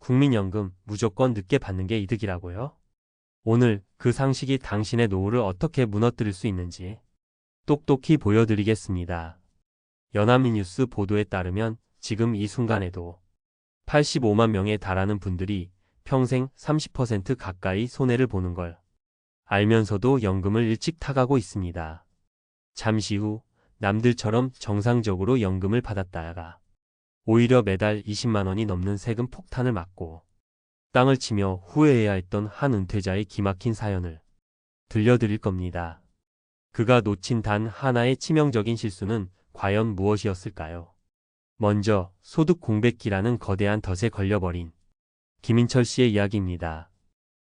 국민연금 무조건 늦게 받는 게 이득이라고요? 오늘 그 상식이 당신의 노후를 어떻게 무너뜨릴 수 있는지 똑똑히 보여드리겠습니다. 연합뉴스 보도에 따르면 지금 이 순간에도 85만 명에 달하는 분들이 평생 30% 가까이 손해를 보는 걸 알면서도 연금을 일찍 타가고 있습니다. 잠시 후 남들처럼 정상적으로 연금을 받았다가 오히려 매달 20만 원이 넘는 세금 폭탄을 맞고 땅을 치며 후회해야 했던 한 은퇴자의 기막힌 사연을 들려드릴 겁니다. 그가 놓친 단 하나의 치명적인 실수는 과연 무엇이었을까요? 먼저 소득 공백기라는 거대한 덫에 걸려버린 김인철 씨의 이야기입니다.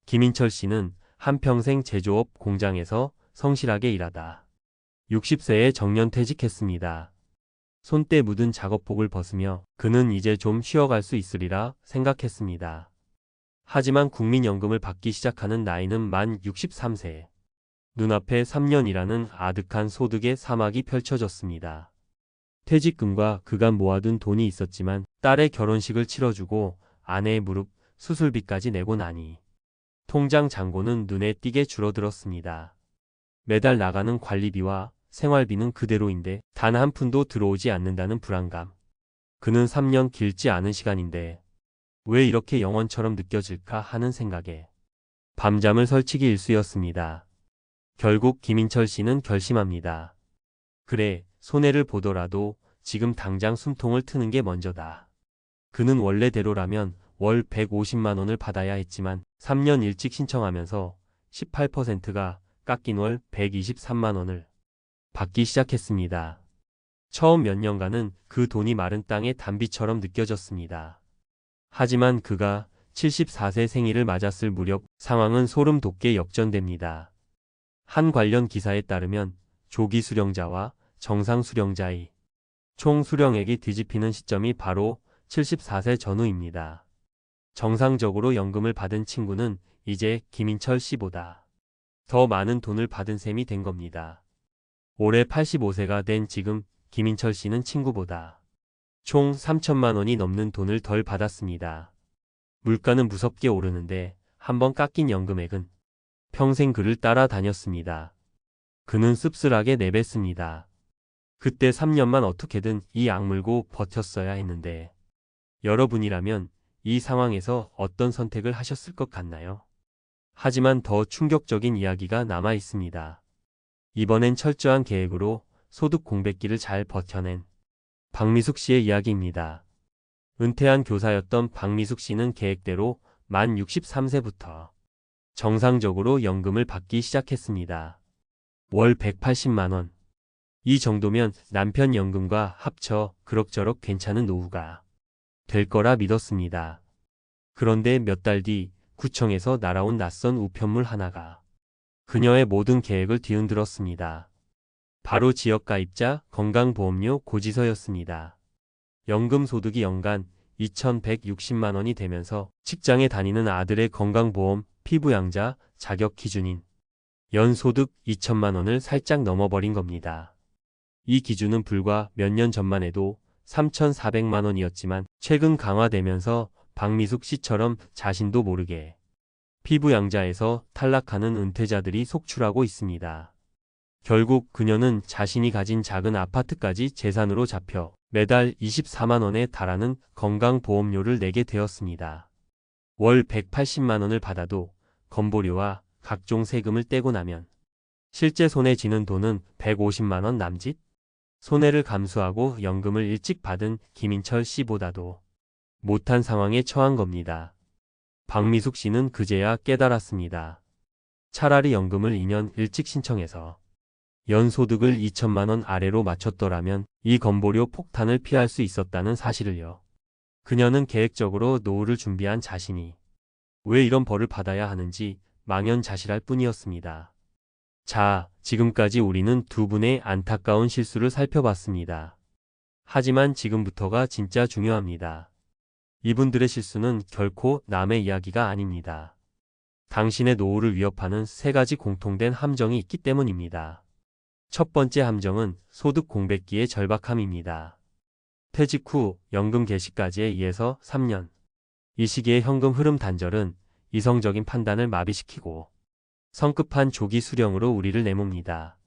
김인철 씨는 한평생 제조업 공장에서 성실하게 일하다 60세에 정년퇴직했습니다. 손때 묻은 작업복을 벗으며 그는 이제 좀 쉬어갈 수 있으리라 생각했습니다. 하지만 국민연금을 받기 시작하는 나이는 만 63세. 눈앞에 3년이라는 아득한 소득의 사막이 펼쳐졌습니다. 퇴직금과 그간 모아둔 돈이 있었지만 딸의 결혼식을 치러주고 아내의 무릎 수술비까지 내고 나니 통장 잔고는 눈에 띄게 줄어들었습니다. 매달 나가는 관리비와 생활비는 그대로인데 단 한 푼도 들어오지 않는다는 불안감. 그는 3년 길지 않은 시간인데 왜 이렇게 영원처럼 느껴질까 하는 생각에 밤잠을 설치기 일쑤였습니다. 결국 김인철 씨는 결심합니다. 그래, 손해를 보더라도 지금 당장 숨통을 트는 게 먼저다. 그는 원래대로라면 월 150만 원을 받아야 했지만 3년 일찍 신청하면서 18%가 깎인 월 123만 원을 받기 시작했습니다. 처음 몇 년간은 그 돈이 마른 땅의 단비처럼 느껴졌습니다. 하지만 그가 74세 생일을 맞았을 무렵 상황은 소름 돋게 역전됩니다. 한 관련 기사에 따르면 조기 수령자와 정상 수령자의 총 수령액이 뒤집히는 시점이 바로 74세 전후입니다. 정상적으로 연금을 받은 친구는 이제 김인철 씨보다 더 많은 돈을 받은 셈이 된 겁니다. 올해 85세가 된 지금 김인철 씨는 친구보다 총 3천만 원이 넘는 돈을 덜 받았습니다. 물가는 무섭게 오르는데 한번 깎인 연금액은 평생 그를 따라다녔습니다. 그는 씁쓸하게 내뱉습니다. 그때 3년만 어떻게든 이 악물고 버텼어야 했는데 여러분이라면 이 상황에서 어떤 선택을 하셨을 것 같나요? 하지만 더 충격적인 이야기가 남아 있습니다. 이번엔 철저한 계획으로 소득 공백기를 잘 버텨낸 박미숙 씨의 이야기입니다. 은퇴한 교사였던 박미숙 씨는 계획대로 만 63세부터 정상적으로 연금을 받기 시작했습니다. 월 180만 원. 이 정도면 남편 연금과 합쳐 그럭저럭 괜찮은 노후가 될 거라 믿었습니다. 그런데 몇 달 뒤 구청에서 날아온 낯선 우편물 하나가 그녀의 모든 계획을 뒤흔들었습니다. 바로 지역가입자 건강보험료 고지서였습니다. 연금 소득이 연간 2,160만 원이 되면서 직장에 다니는 아들의 건강보험 피부양자 자격 기준인 연소득 2천만 원을 살짝 넘어버린 겁니다. 이 기준은 불과 몇 년 전만 해도 3,400만 원이었지만 최근 강화되면서 박미숙 씨처럼 자신도 모르게 피부양자에서 탈락하는 은퇴자들이 속출하고 있습니다. 결국 그녀는 자신이 가진 작은 아파트까지 재산으로 잡혀 매달 24만 원에 달하는 건강보험료를 내게 되었습니다. 월 180만 원을 받아도 건보료와 각종 세금을 떼고 나면 실제 손에 쥐는 돈은 150만 원 남짓? 손해를 감수하고 연금을 일찍 받은 김인철 씨보다도 못한 상황에 처한 겁니다. 박미숙 씨는 그제야 깨달았습니다. 차라리 연금을 2년 일찍 신청해서 연소득을 2천만 원 아래로 맞췄더라면 이 건보료 폭탄을 피할 수 있었다는 사실을요. 그녀는 계획적으로 노후를 준비한 자신이 왜 이런 벌을 받아야 하는지 망연자실할 뿐이었습니다. 자, 지금까지 우리는 두 분의 안타까운 실수를 살펴봤습니다. 하지만 지금부터가 진짜 중요합니다. 이분들의 실수는 결코 남의 이야기가 아닙니다. 당신의 노후를 위협하는 세 가지 공통된 함정이 있기 때문입니다. 첫 번째 함정은 소득 공백기의 절박함입니다. 퇴직 후 연금 개시까지의 2에서 3년. 이 시기의 현금 흐름 단절은 이성적인 판단을 마비시키고 성급한 조기 수령으로 우리를 내몬니다.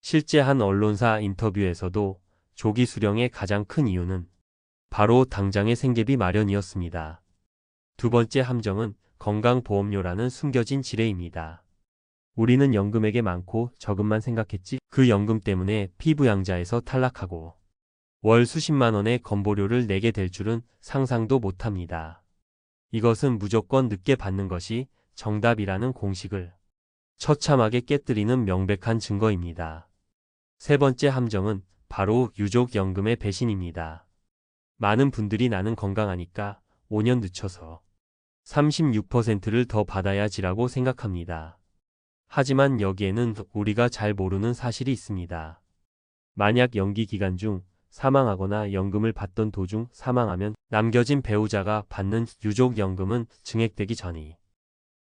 실제 한 언론사 인터뷰에서도 조기 수령의 가장 큰 이유는 바로 당장의 생계비 마련이었습니다. 두 번째 함정은 건강보험료라는 숨겨진 지뢰입니다. 우리는 연금액이 많고 적음만 생각했지 그 연금 때문에 피부양자에서 탈락하고 월 수십만 원의 건보료를 내게 될 줄은 상상도 못합니다. 이것은 무조건 늦게 받는 것이 정답이라는 공식을 처참하게 깨뜨리는 명백한 증거입니다. 세 번째 함정은 바로 유족연금의 배신입니다. 많은 분들이 나는 건강하니까 5년 늦춰서 36%를 더 받아야지라고 생각합니다. 하지만 여기에는 우리가 잘 모르는 사실이 있습니다. 만약 연기 기간 중 사망하거나 연금을 받던 도중 사망하면 남겨진 배우자가 받는 유족연금은 증액되기 전이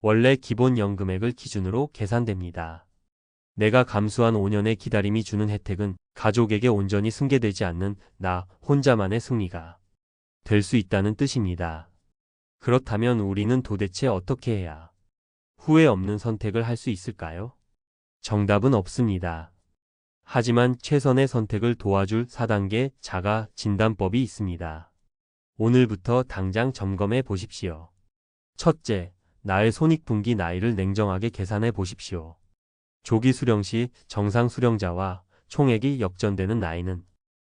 원래 기본연금액을 기준으로 계산됩니다. 내가 감수한 5년의 기다림이 주는 혜택은 가족에게 온전히 승계되지 않는 나 혼자만의 승리가 될 수 있다는 뜻입니다. 그렇다면 우리는 도대체 어떻게 해야 후회 없는 선택을 할 수 있을까요? 정답은 없습니다. 하지만 최선의 선택을 도와줄 4단계 자가 진단법이 있습니다. 오늘부터 당장 점검해 보십시오. 첫째, 나의 손익분기 나이를 냉정하게 계산해 보십시오. 조기 수령 시 정상 수령자와 총액이 역전되는 나이는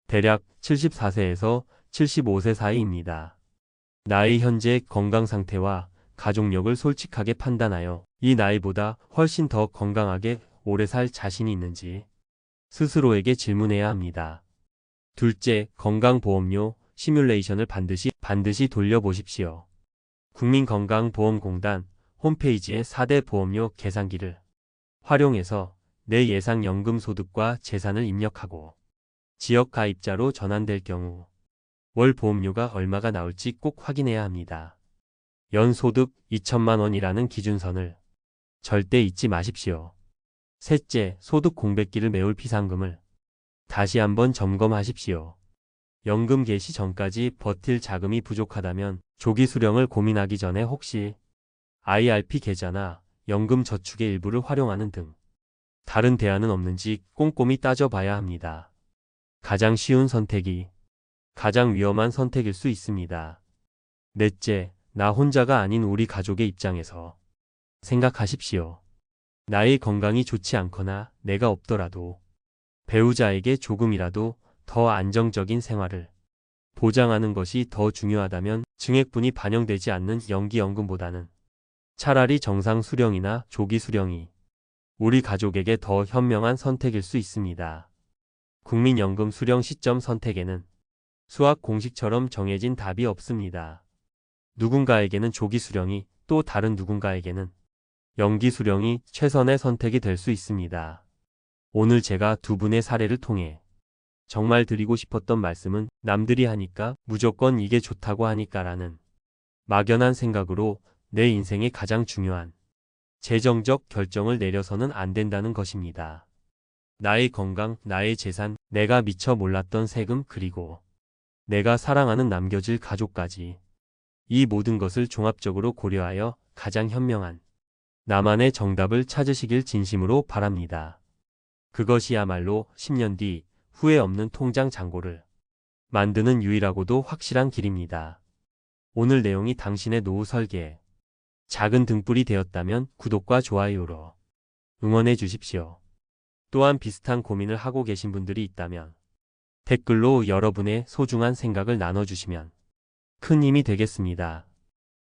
대략 74세에서 75세 사이입니다. 나의 현재 건강 상태와 가족력을 솔직하게 판단하여 이 나이보다 훨씬 더 건강하게 오래 살 자신이 있는지 스스로에게 질문해야 합니다. 둘째, 건강보험료 시뮬레이션을 반드시 돌려보십시오. 국민건강보험공단 홈페이지의 4대 보험료 계산기를 활용해서 내 예상 연금 소득과 재산을 입력하고 지역 가입자로 전환될 경우 월 보험료가 얼마가 나올지 꼭 확인해야 합니다. 연소득 2천만 원이라는 기준선을 절대 잊지 마십시오. 셋째, 소득 공백기를 메울 비상금을 다시 한번 점검하십시오. 연금 개시 전까지 버틸 자금이 부족하다면 조기 수령을 고민하기 전에 혹시 IRP 계좌나 연금 저축의 일부를 활용하는 등 다른 대안은 없는지 꼼꼼히 따져봐야 합니다. 가장 쉬운 선택이 가장 위험한 선택일 수 있습니다. 넷째, 나 혼자가 아닌 우리 가족의 입장에서 생각하십시오. 나의 건강이 좋지 않거나 내가 없더라도 배우자에게 조금이라도 더 안정적인 생활을 보장하는 것이 더 중요하다면 증액분이 반영되지 않는 연기연금보다는 차라리 정상 수령이나 조기 수령이 우리 가족에게 더 현명한 선택일 수 있습니다. 국민연금 수령 시점 선택에는 수학 공식처럼 정해진 답이 없습니다. 누군가에게는 조기 수령이 또 다른 누군가에게는 연기 수령이 최선의 선택이 될 수 있습니다. 오늘 제가 두 분의 사례를 통해 정말 드리고 싶었던 말씀은 남들이 하니까 무조건 이게 좋다고 하니까라는 막연한 생각으로 내 인생의 가장 중요한 재정적 결정을 내려서는 안 된다는 것입니다. 나의 건강, 나의 재산, 내가 미처 몰랐던 세금 그리고 내가 사랑하는 남겨질 가족까지 이 모든 것을 종합적으로 고려하여 가장 현명한 나만의 정답을 찾으시길 진심으로 바랍니다. 그것이야말로 10년 뒤 후회 없는 통장 잔고를 만드는 유일하고도 확실한 길입니다. 오늘 내용이 당신의 노후 설계에 작은 등불이 되었다면 구독과 좋아요로 응원해 주십시오. 또한 비슷한 고민을 하고 계신 분들이 있다면 댓글로 여러분의 소중한 생각을 나눠주시면 큰 힘이 되겠습니다.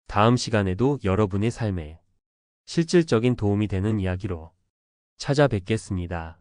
다음 시간에도 여러분의 삶에 실질적인 도움이 되는 이야기로 찾아뵙겠습니다.